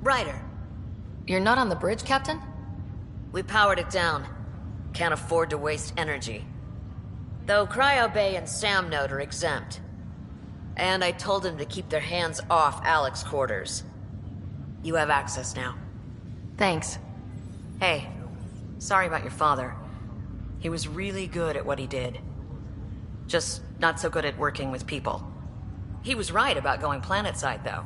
Ryder. You're not on the bridge, Captain? We powered it down. Can't afford to waste energy. Though Cryo Bay and Sam Node are exempt. And I told them to keep their hands off Alec's quarters. You have access now. Thanks. Hey, sorry about your father. He was really good at what he did. Just not so good at working with people. He was right about going planetside, though.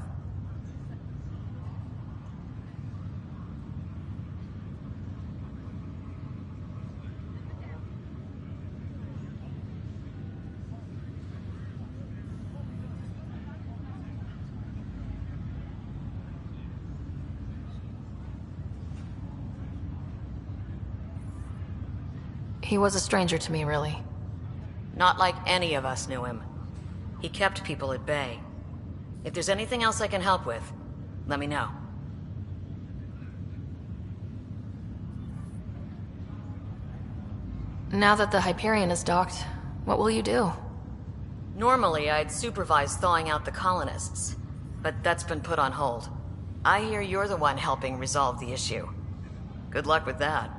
He was a stranger to me, really. Not like any of us knew him. He kept people at bay. If there's anything else I can help with, let me know. Now that the Hyperion is docked, what will you do? Normally, I'd supervise thawing out the colonists, but that's been put on hold. I hear you're the one helping resolve the issue. Good luck with that.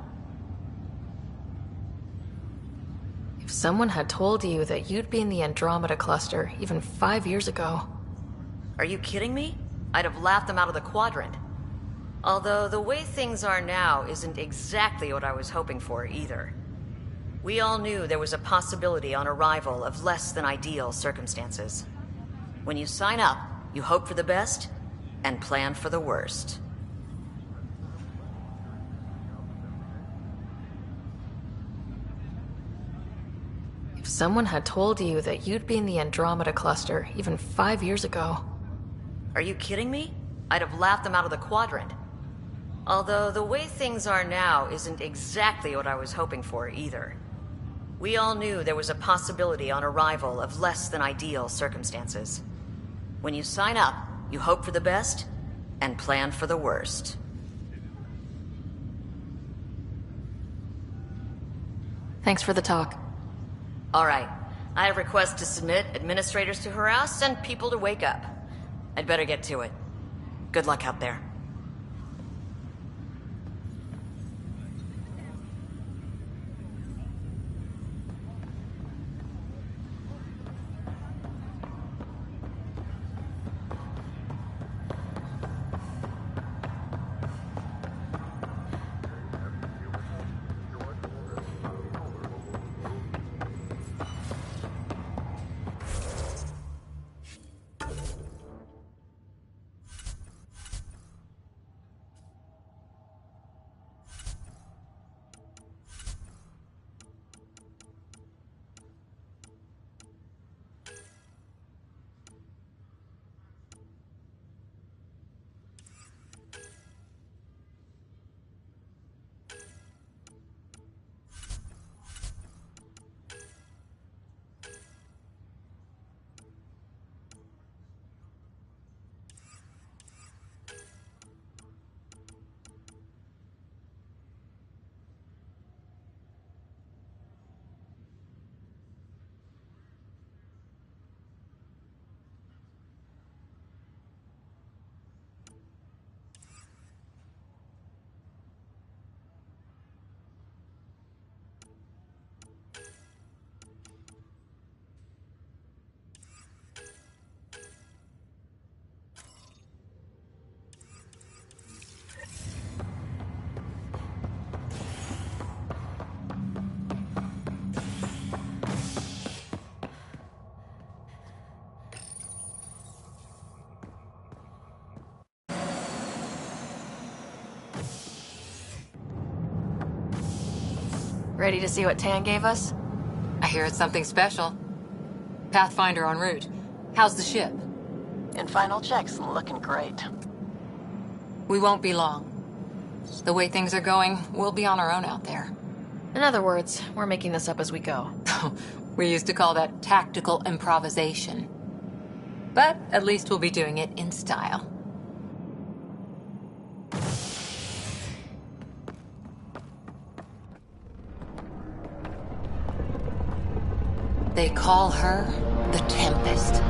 If someone had told you that you'd be in the Andromeda Cluster even 5 years ago... Are you kidding me? I'd have laughed them out of the Quadrant. Although the way things are now isn't exactly what I was hoping for either. We all knew there was a possibility on arrival of less than ideal circumstances. When you sign up, you hope for the best and plan for the worst. If someone had told you that you'd be in the Andromeda Cluster even 5 years ago... Are you kidding me? I'd have laughed them out of the Quadrant. Although the way things are now isn't exactly what I was hoping for either. We all knew there was a possibility on arrival of less than ideal circumstances. When you sign up, you hope for the best and plan for the worst. Thanks for the talk. All right. I have requests to submit, administrators to harass, and people to wake up. I'd better get to it. Good luck out there. Ready to see what Tan gave us? I hear it's something special. Pathfinder en route. How's the ship? In final checks, looking great. We won't be long. The way things are going, we'll be on our own out there. In other words, we're making this up as we go. We used to call that tactical improvisation. But at least we'll be doing it in style. They call her the Tempest.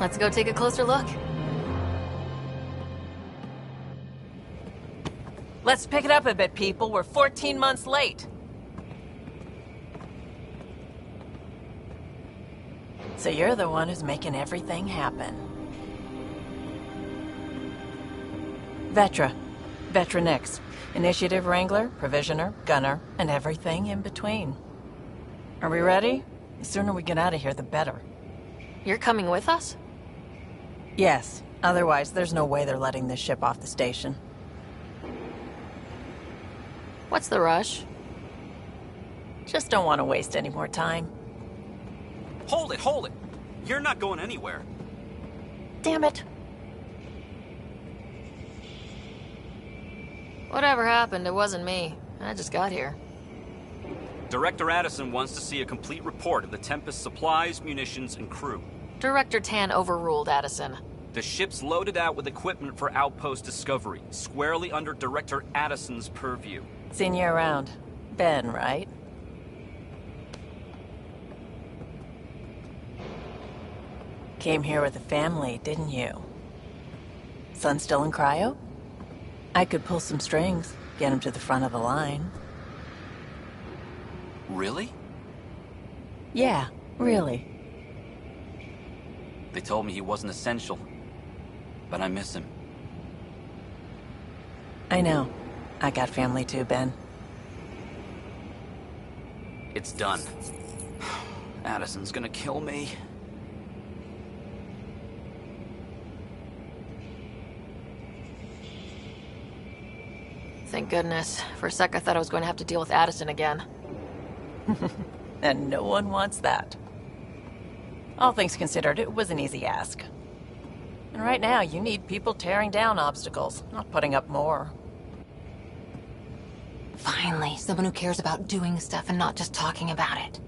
Let's go take a closer look. Let's pick it up a bit, people. We're 14 months late. So you're the one who's making everything happen. Vetra. Vetra Nix. Initiative Wrangler, Provisioner, Gunner, and everything in between. Are we ready? The sooner we get out of here, the better. You're coming with us? Yes. Otherwise, there's no way they're letting this ship off the station. What's the rush? Just don't want to waste any more time. Hold it, hold it! You're not going anywhere. Damn it. Whatever happened, it wasn't me. I just got here. Director Addison wants to see a complete report of the Tempest's supplies, munitions, and crew. Director Tan overruled Addison. The ship's loaded out with equipment for Outpost Discovery, squarely under Director Addison's purview. Seen you around. Ben, right? Came here with a family, didn't you? Son still in cryo? I could pull some strings, get him to the front of the line. Really? Yeah, really. They told me he wasn't essential, but I miss him. I know. I got family too, Ben. It's done. Addison's gonna kill me. Thank goodness. For a sec, I thought I was going to have to deal with Addison again. And no one wants that. All things considered, it was an easy ask. And right now, you need people tearing down obstacles, not putting up more. Finally, someone who cares about doing stuff and not just talking about it.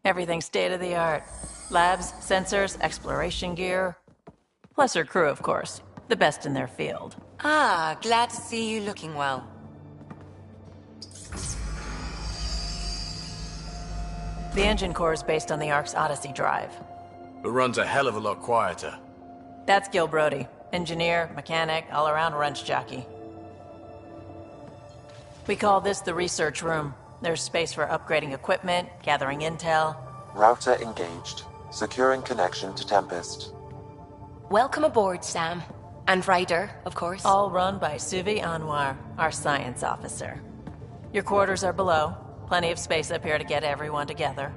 Everything state-of-the-art. Labs, sensors, exploration gear. Plus her crew, of course. The best in their field. Ah, glad to see you looking well. The engine core is based on the Ark's Odyssey drive. It runs a hell of a lot quieter. That's Gil Brody. Engineer, mechanic, all-around wrench jockey. We call this the research room. There's space for upgrading equipment, gathering intel. Router engaged. Securing connection to Tempest. Welcome aboard, Sam. And Ryder, of course. All run by Suvi Anwar, our science officer. Your quarters are below. Plenty of space up here to get everyone together.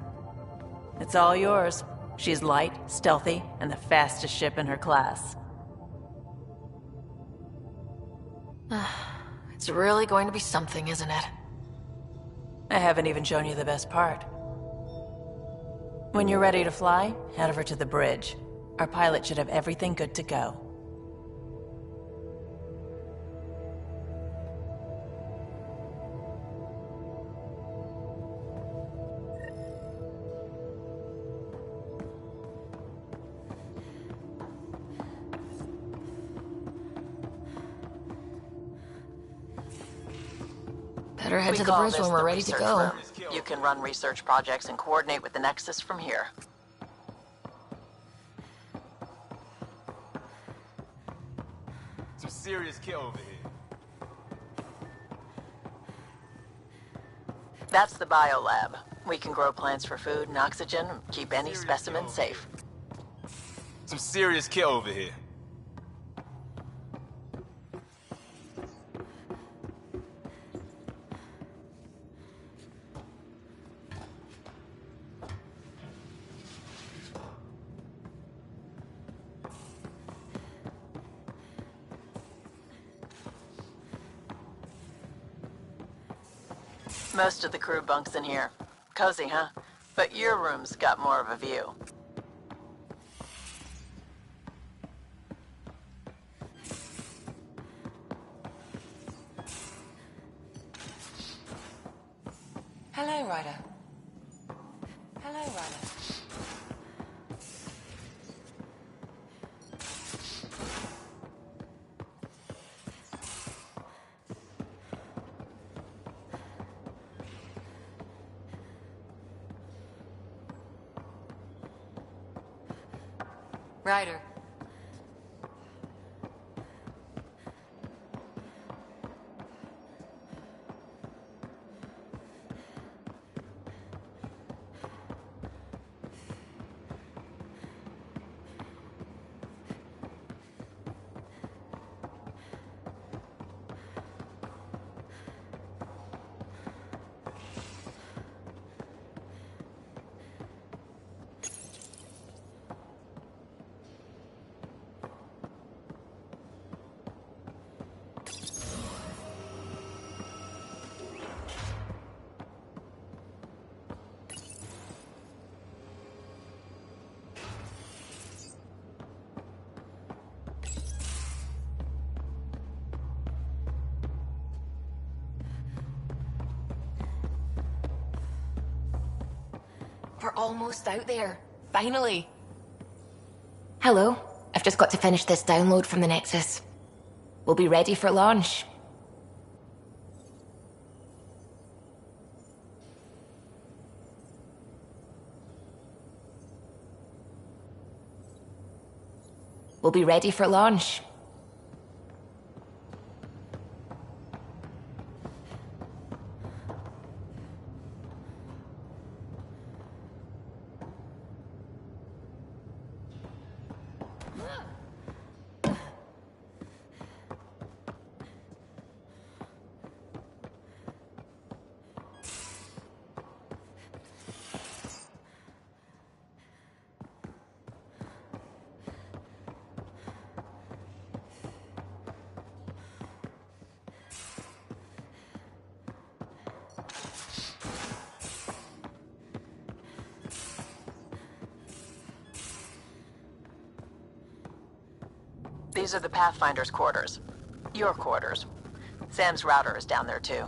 It's all yours. She's light, stealthy, and the fastest ship in her class. It's really going to be something, isn't it? I haven't even shown you the best part. When you're ready to fly, head over to the bridge. Our pilot should have everything good to go. Better head We to the call bridge this when the we're ready to research go. room. You can run research projects and coordinate with the Nexus from here. Some serious kill over here. That's the biolab. We can grow plants for food and oxygen, and keep any specimen safe. Some serious kill over here. Most of the crew bunks in here. Cozy, huh? But your room's got more of a view. Hello, Ryder. Hello, Ryder. Ryder. We're almost out there. Finally. Hello. I've just got to finish this download from the Nexus. We'll be ready for launch. We'll be ready for launch. These are the Pathfinder's quarters. Your quarters. Sam's router is down there too.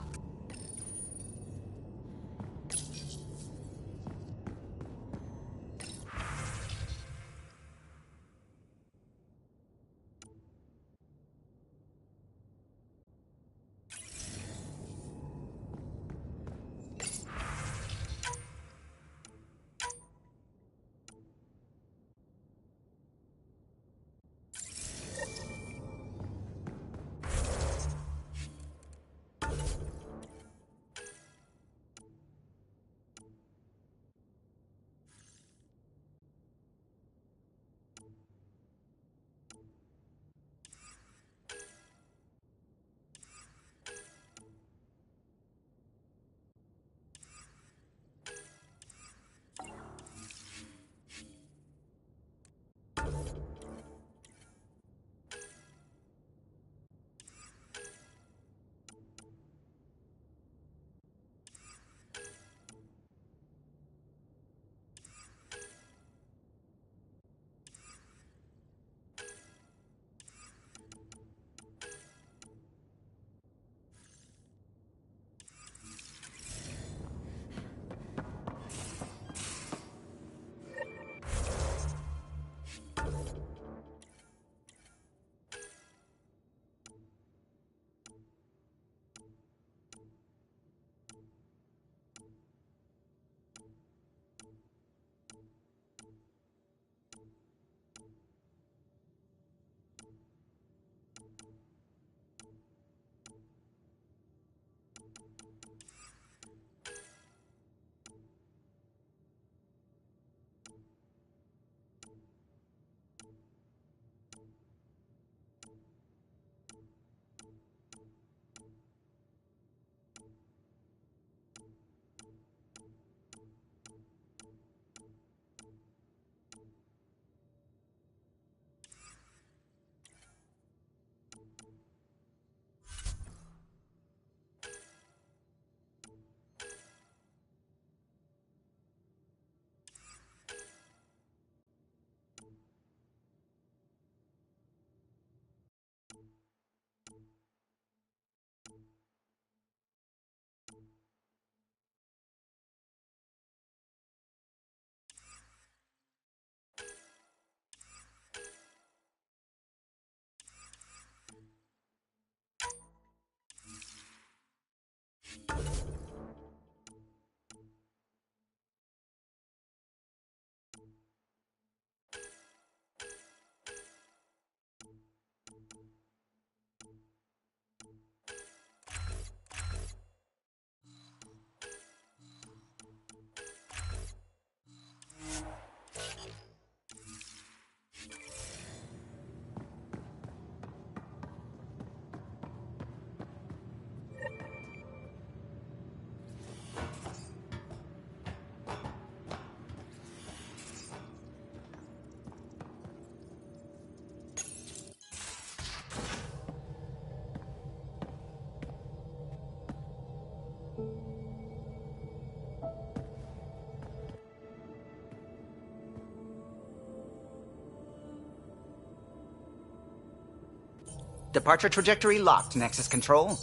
Departure trajectory locked, Nexus Control.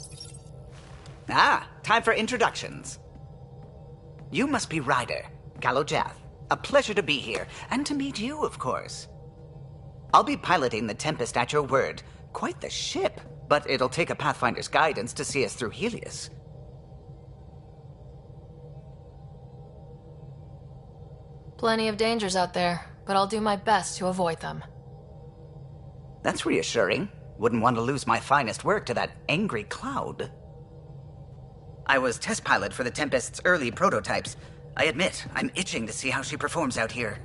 Ah, time for introductions. You must be Ryder, Gallo Jath. A pleasure to be here, and to meet you, of course. I'll be piloting the Tempest at your word. Quite the ship, but it'll take a Pathfinder's guidance to see us through Helios. Plenty of dangers out there, but I'll do my best to avoid them. That's reassuring. Wouldn't want to lose my finest work to that angry cloud. I was test pilot for the Tempest's early prototypes. I admit, I'm itching to see how she performs out here.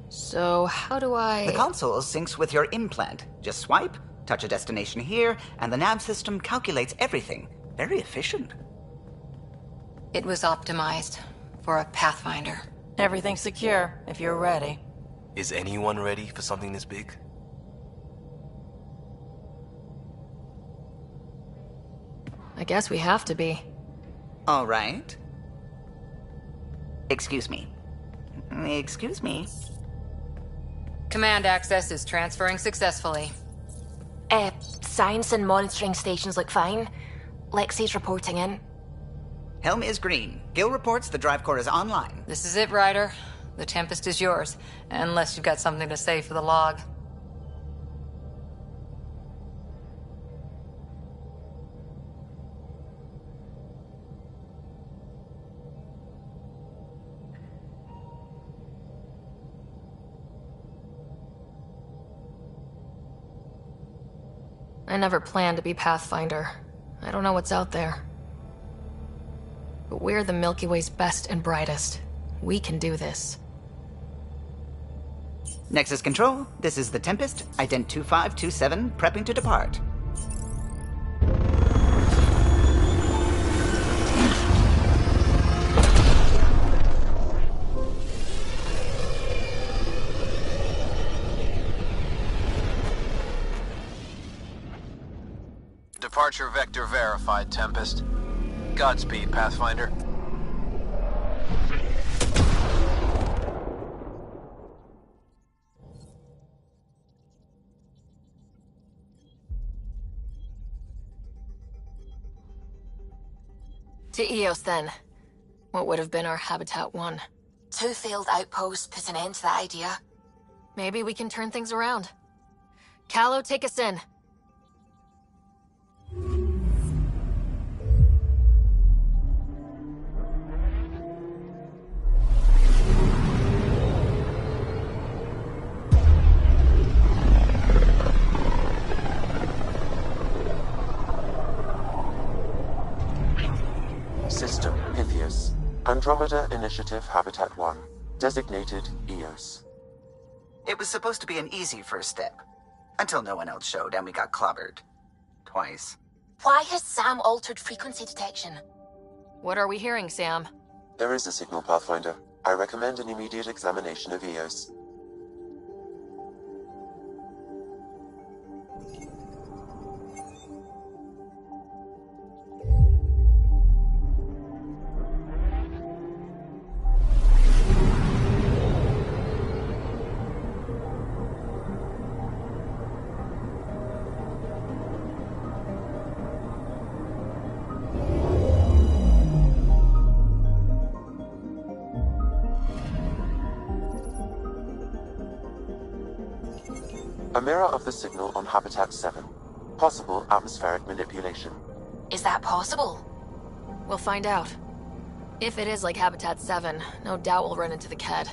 So, how do I... The console syncs with your implant. Just swipe, touch a destination here, and the nav system calculates everything. Very efficient. It was optimized for a Pathfinder. Everything's secure, if you're ready. Is anyone ready for something this big? I guess we have to be. All right. Excuse me. Excuse me. Command access is transferring successfully. Science and monitoring stations look fine. Lexi's reporting in. Helm is green. Gil reports the drive core is online. This is it, Ryder. The Tempest is yours, unless you've got something to say for the log. I never planned to be Pathfinder. I don't know what's out there. But we're the Milky Way's best and brightest. We can do this. Nexus Control, this is the Tempest, Ident 2527, prepping to depart. Departure vector verified, Tempest. Godspeed, Pathfinder. To Eos, then. What would have been our Habitat 1? 2 failed outposts put an end to that idea. Maybe we can turn things around. Callow, take us in. System Pythias. Andromeda Initiative Habitat 1. Designated Eos. It was supposed to be an easy first step. Until no one else showed and we got clobbered. Twice. Why has Sam altered frequency detection? What are we hearing, Sam? There is a signal, Pathfinder. I recommend an immediate examination of Eos. A mirror of the signal on Habitat 7. Possible atmospheric manipulation. Is that possible? We'll find out. If it is like Habitat 7, no doubt we'll run into the Ked.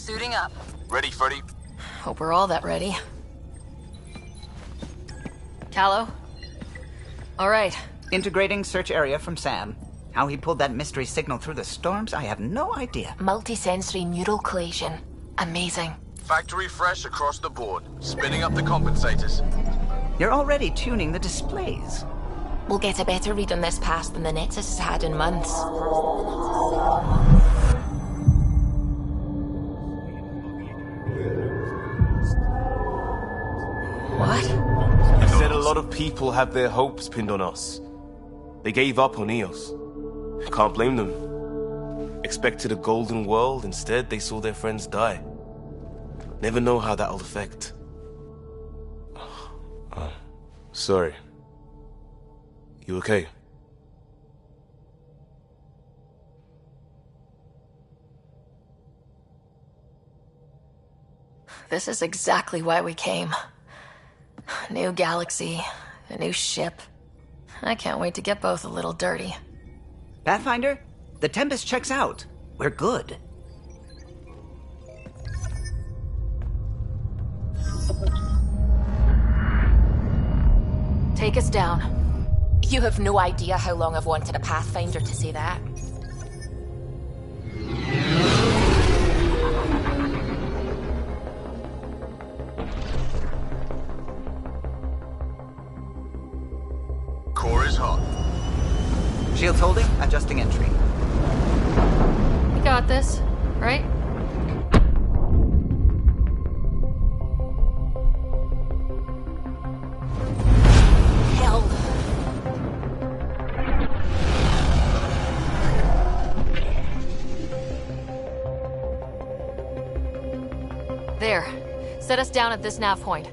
Suiting up. Ready, Freddy? Hope we're all that ready. Callow? All right. Integrating search area from Sam. How he pulled that mystery signal through the storms, I have no idea. Multisensory neural collation. Amazing. Factory fresh across the board. Spinning up the compensators. You're already tuning the displays. We'll get a better read on this pass than the Nexus has had in months. What? You said a lot of people have their hopes pinned on us. They gave up on Eos. Can't blame them. Expected a golden world, instead they saw their friends die. Never know how that'll affect. Sorry. You okay? This is exactly why we came. New galaxy, a new ship. I can't wait to get both a little dirty. Pathfinder, the Tempest checks out. We're good. Take us down. You have no idea how long I've wanted a Pathfinder to say that. Core is hot. Shields holding, adjusting entry. We got this, right? Hell. There. Set us down at this nav point.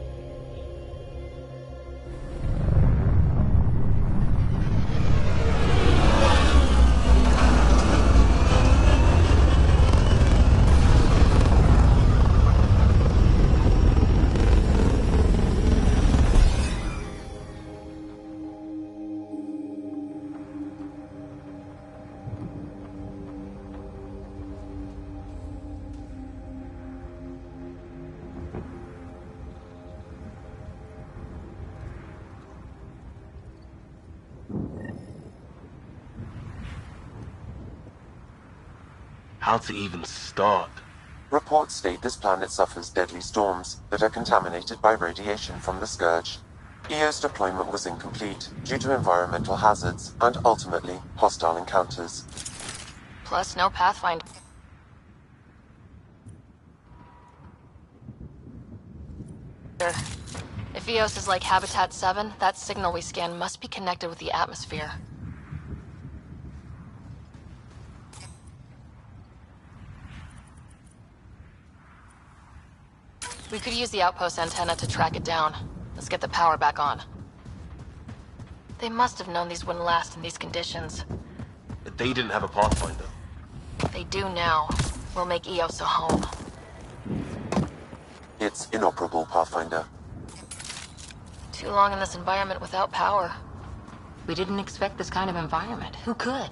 How to even start? Reports state this planet suffers deadly storms that are contaminated by radiation from the Scourge. EO's deployment was incomplete due to environmental hazards and ultimately hostile encounters. Plus, no Pathfinder. If Eos is like Habitat 7, that signal we scan must be connected with the atmosphere. We could use the outpost antenna to track it down. Let's get the power back on. They must have known these wouldn't last in these conditions. They didn't have a Pathfinder. They do now. We'll make Eos a home. It's inoperable, Pathfinder. Too long in this environment without power. We didn't expect this kind of environment. Who could?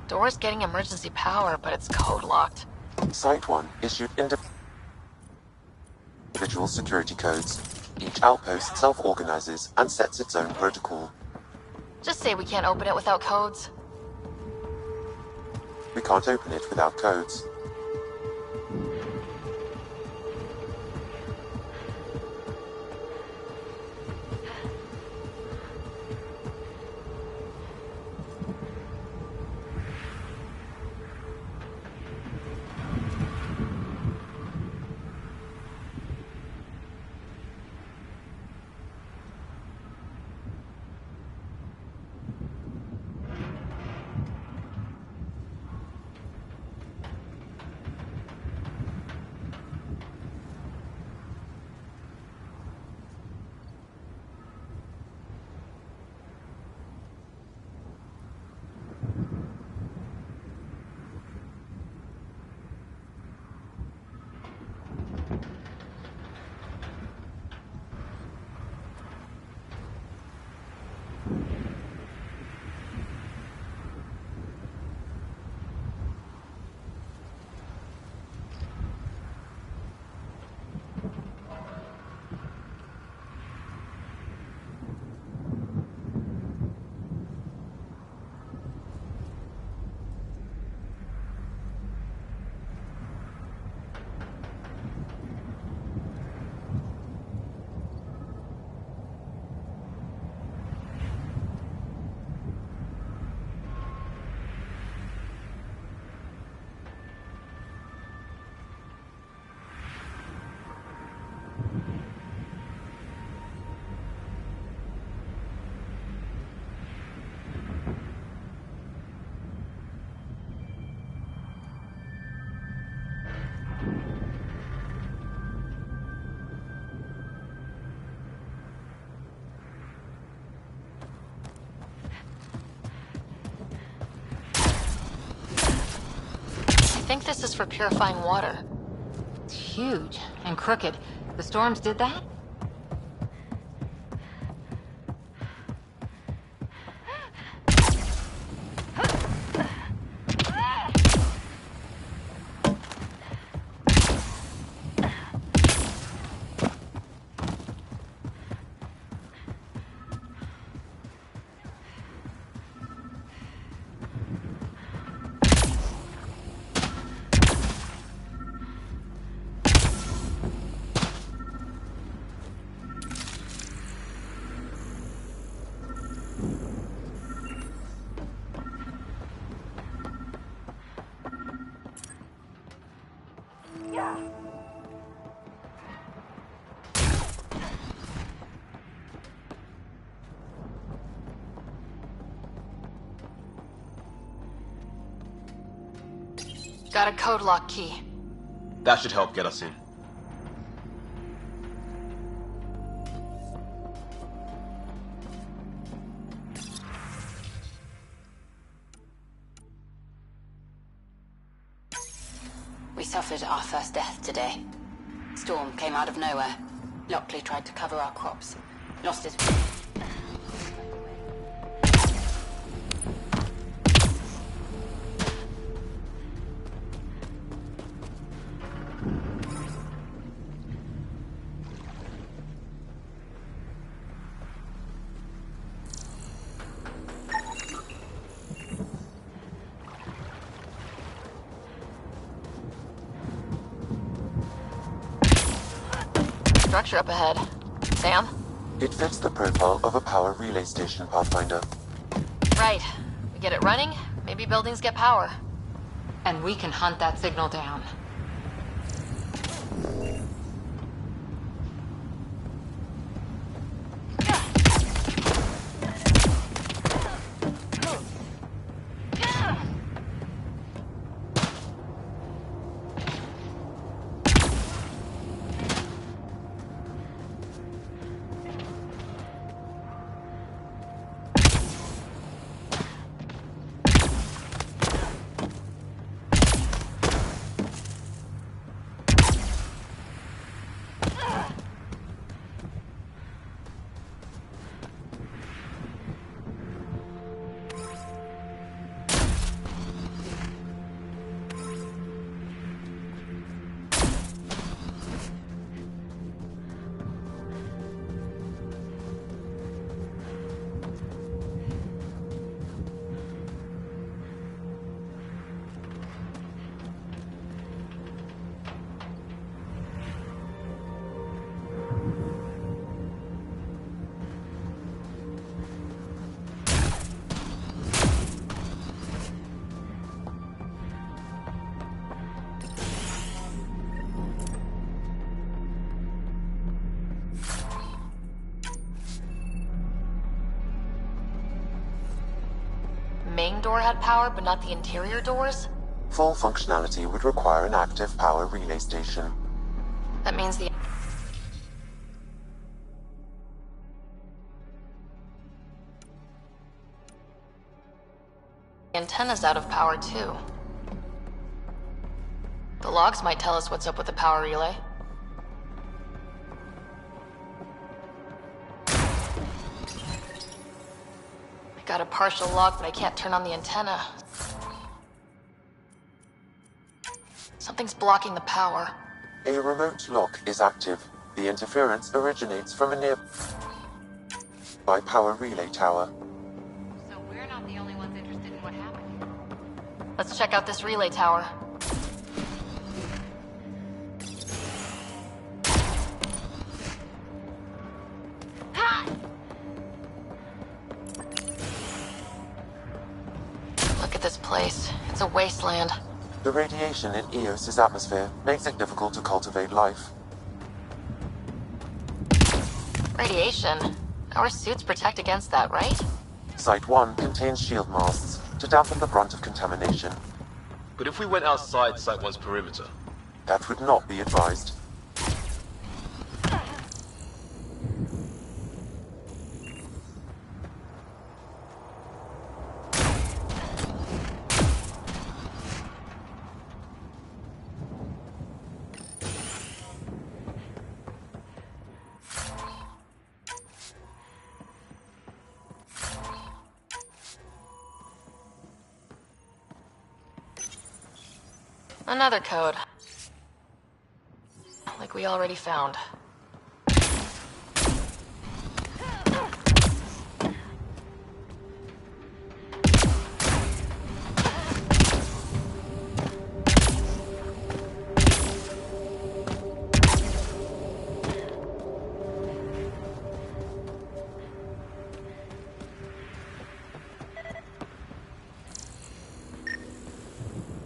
Door's getting emergency power, but it's code locked. Site 1 issued individual security codes. Each outpost self-organizes and sets its own protocol. Just say we can't open it without codes. We can't open it without codes. think this is for purifying water. It's huge and crooked. The storms did that? Got a code lock key. That should help get us in. We suffered our first death today. Storm came out of nowhere. Lockley tried to cover our crops. Lost his... Structure up ahead. Sam? It fits the profile of a power relay station, Pathfinder. Right. We get it running, maybe buildings get power. And we can hunt that signal down. Main door had power, but not the interior doors? Full functionality would require an active power relay station. That means the antenna's out of power too. The logs might tell us what's up with the power relay. I got a partial log, but I can't turn on the antenna. Something's blocking the power. A remote lock is active. The interference originates from a nearby power relay tower. So we're not the only ones interested in what happened. Let's check out this relay tower. Look at this place. It's a wasteland. The radiation in Eos's atmosphere makes it difficult to cultivate life. Radiation? Our suits protect against that, right? Site 1 contains shield masts to dampen the brunt of contamination. But if we went outside Site 1's perimeter? That would not be advised. Another code. Like we already found.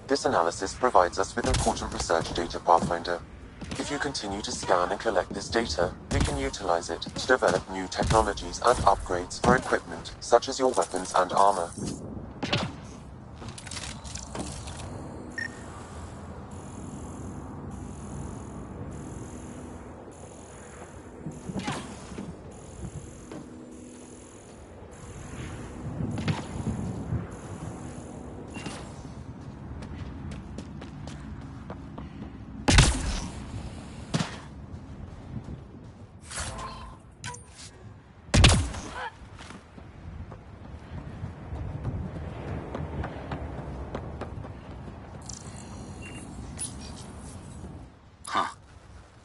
This analysis provides us with important research data, Pathfinder. If you continue to scan and collect this data, we can utilize it to develop new technologies and upgrades for equipment, such as your weapons and armor.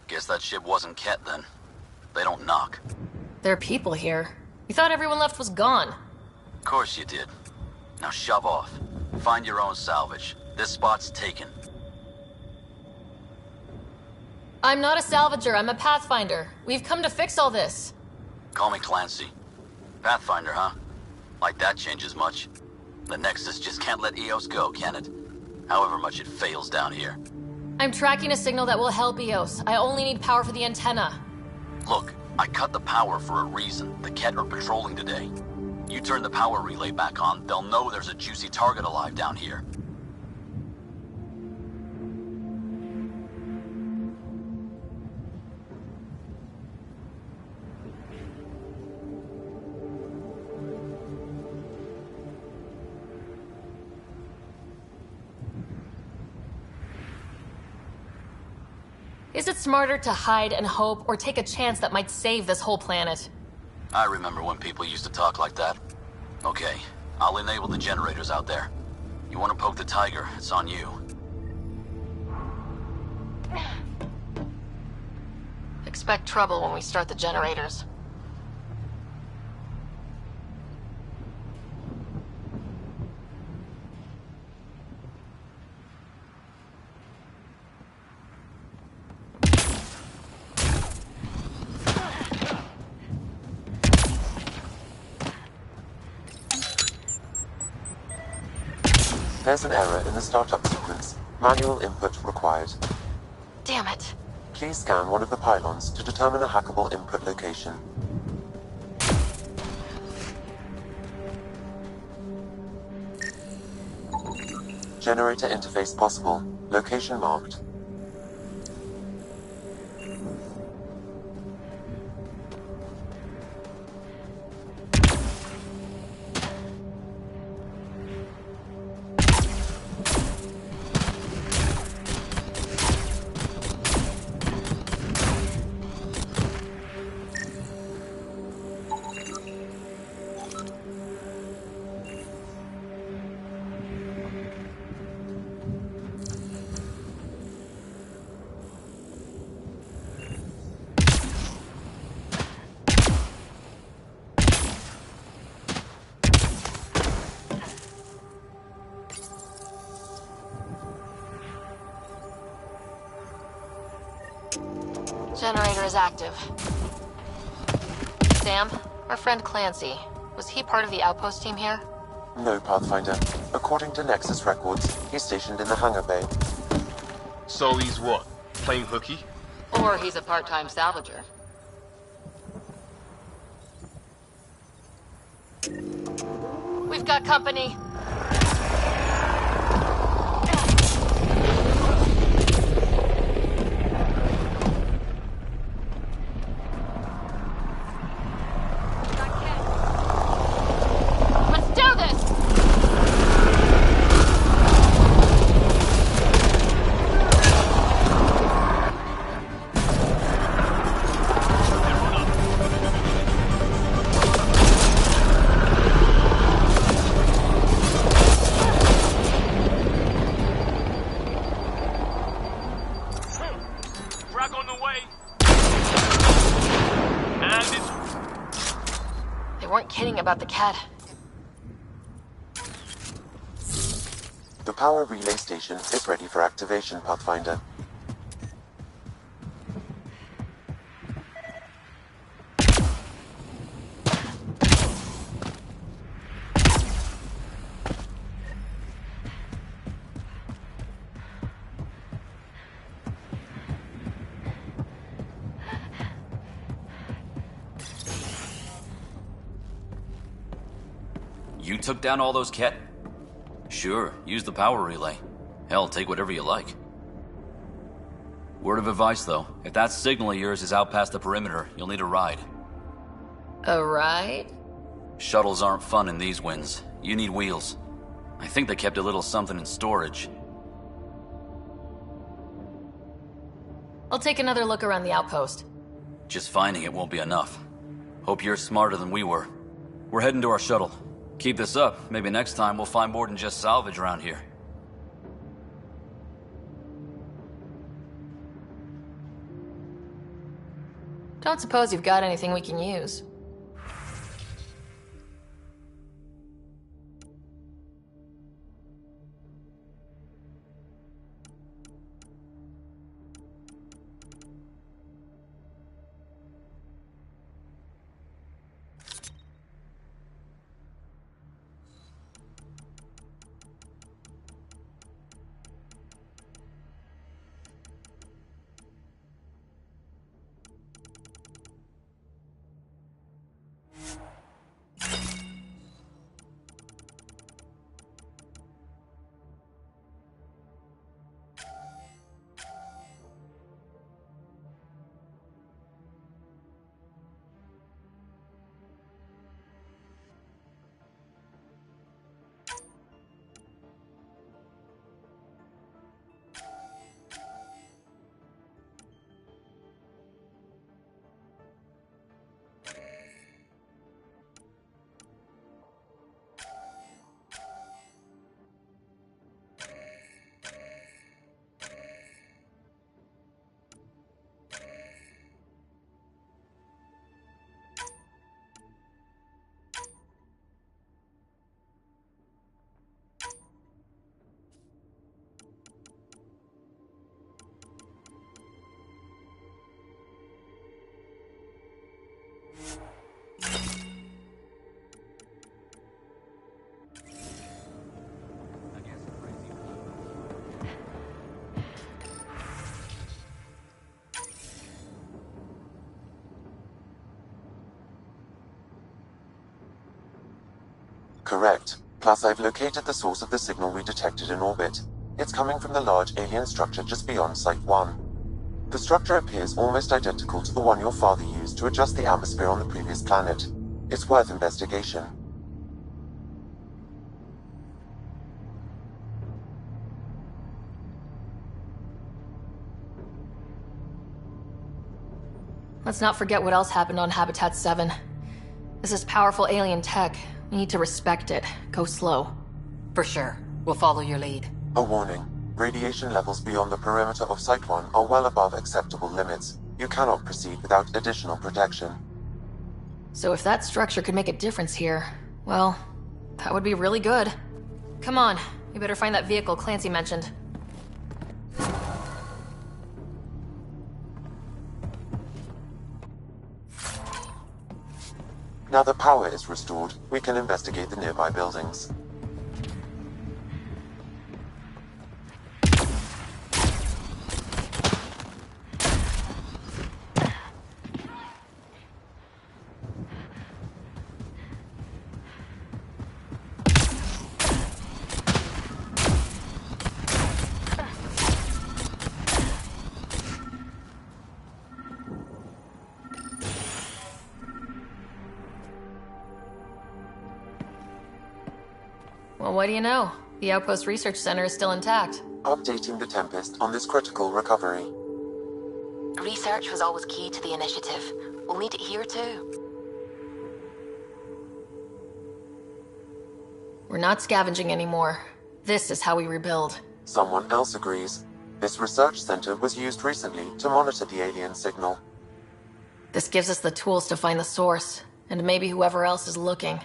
Guess that ship wasn't Ket then. They don't knock. There are people here. We thought everyone left was gone. Of course you did. Now shove off. Find your own salvage. This spot's taken. I'm not a salvager, I'm a Pathfinder. We've come to fix all this. Call me Clancy. Pathfinder, huh? Like that changes much. The Nexus just can't let EOS go, can it? However much it fails down here. I'm tracking a signal that will help EOS. I only need power for the antenna. Look, I cut the power for a reason. The Ket are patrolling today. You turn the power relay back on, they'll know there's a juicy target alive down here. Is it smarter to hide and hope, or take a chance that might save this whole planet? I remember when people used to talk like that. Okay, I'll enable the generators out there. You want to poke the tiger, it's on you. Expect trouble when we start the generators. There's an error in the startup sequence. Manual input required. Damn it. Please scan one of the pylons to determine a hackable input location. Generator interface possible. Location marked. Generator is active. Sam, our friend Clancy, was he part of the outpost team here? No, Pathfinder. According to Nexus records, he's stationed in the hangar bay. So he's what? Playing hooky? Or he's a part-time salvager. We've got company. weren't kidding about the cat. The power relay station is ready for activation, Pathfinder. You took down all those Ket? Sure, use the power relay. Hell, take whatever you like. Word of advice, though. If that signal of yours is out past the perimeter, you'll need a ride. A ride? Shuttles aren't fun in these winds. You need wheels. I think they kept a little something in storage. I'll take another look around the outpost. Just finding it won't be enough. Hope you're smarter than we were. We're heading to our shuttle. Keep this up. Maybe next time we'll find more than just salvage around here. Don't suppose you've got anything we can use. Correct. Plus, I've located the source of the signal we detected in orbit. It's coming from the large alien structure just beyond Site 1. The structure appears almost identical to the one your father used to adjust the atmosphere on the previous planet. It's worth investigation. Let's not forget what else happened on Habitat 7. This is powerful alien tech. We need to respect it. Go slow. For sure. We'll follow your lead. A warning. Radiation levels beyond the perimeter of Site 1 are well above acceptable limits. You cannot proceed without additional protection. So if that structure could make a difference here, well, that would be really good. Come on, we better find that vehicle Clancy mentioned. Now the power is restored, we can investigate the nearby buildings. Well, what do you know? The Outpost Research Center is still intact. Updating the Tempest on this critical recovery. Research was always key to the initiative. We'll need it here too. We're not scavenging anymore. This is how we rebuild. Someone else agrees. This research center was used recently to monitor the alien signal. This gives us the tools to find the source, And maybe whoever else is looking.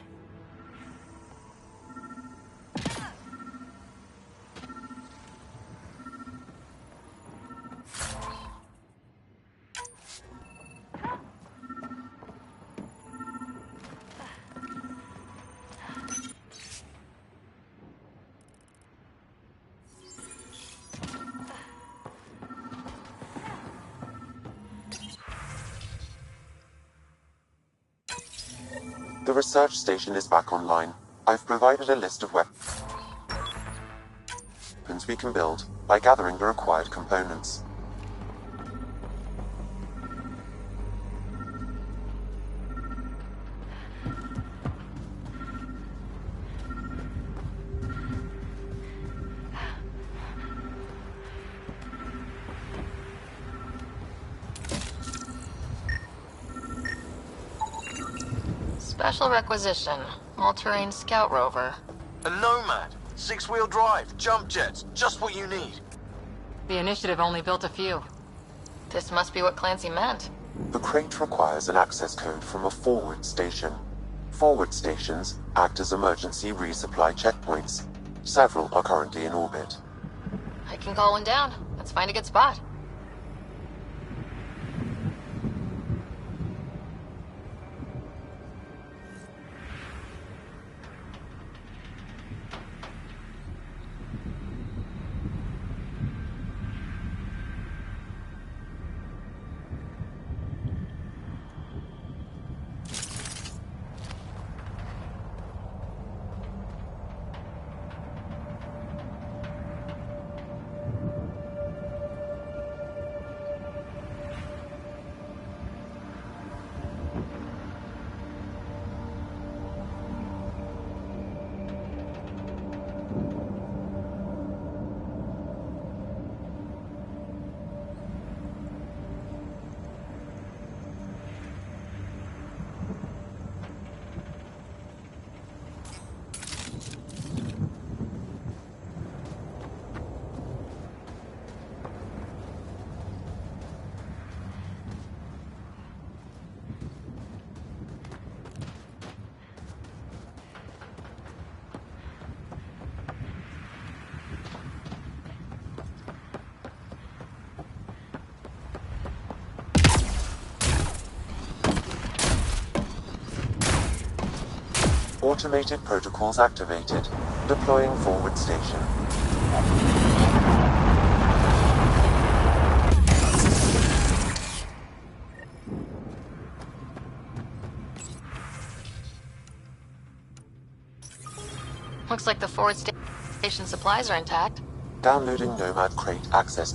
The research station is back online. I've provided a list of weapons we can build by gathering the required components. Special requisition. All-terrain scout rover. A Nomad. 6-wheel drive. Jump jets. Just what you need. The Initiative only built a few. This must be what Clancy meant. The crate requires an access code from a forward station. Forward stations act as emergency resupply checkpoints. Several are currently in orbit. I can call one down. Let's find a good spot. Automated protocols activated. Deploying forward station. Looks like the forward station supplies are intact. Downloading Nomad crate access.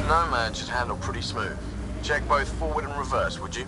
Nomad should handle pretty smooth. Check both forward and reverse, would you?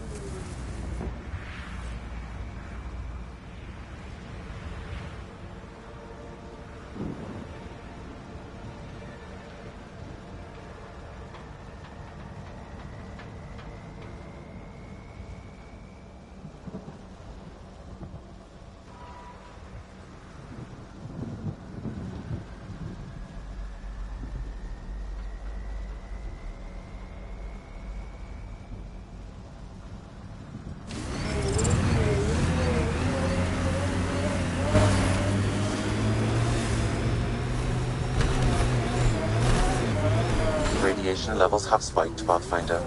Radiation levels have spiked, Pathfinder.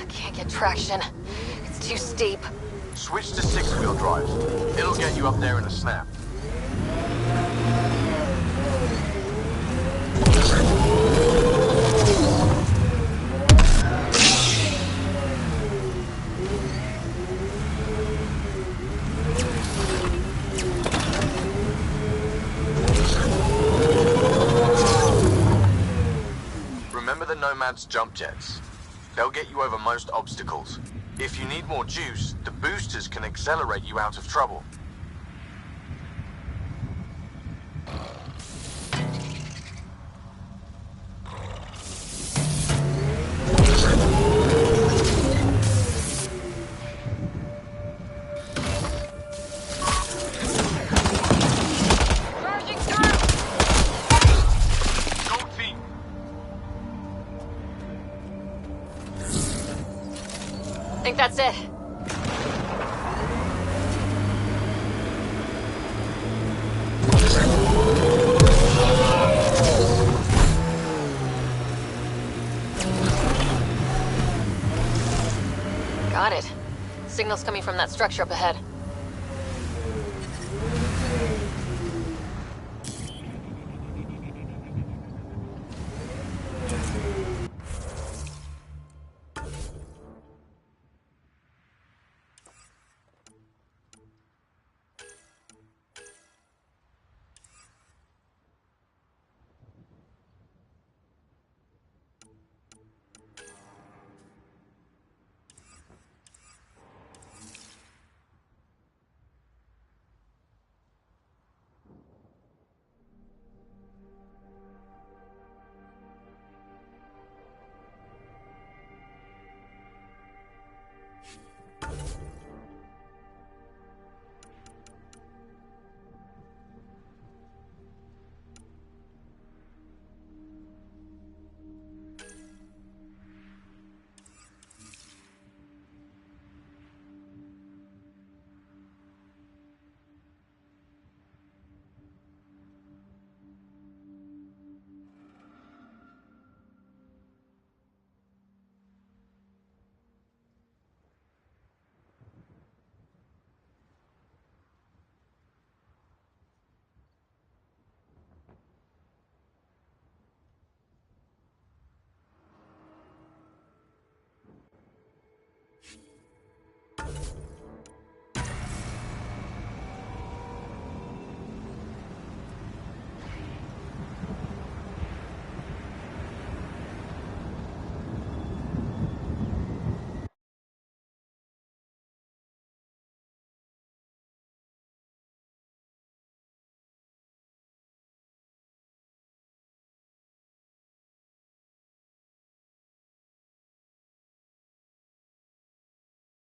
Can't get traction. It's too steep. Switch to six-wheel drive. It'll get you up there in a snap. Remember the Nomad's jump jets. They'll get you over most obstacles. If you need more juice, the boosters can accelerate you out of trouble. I think that's it. Got it. Signal's coming from that structure up ahead.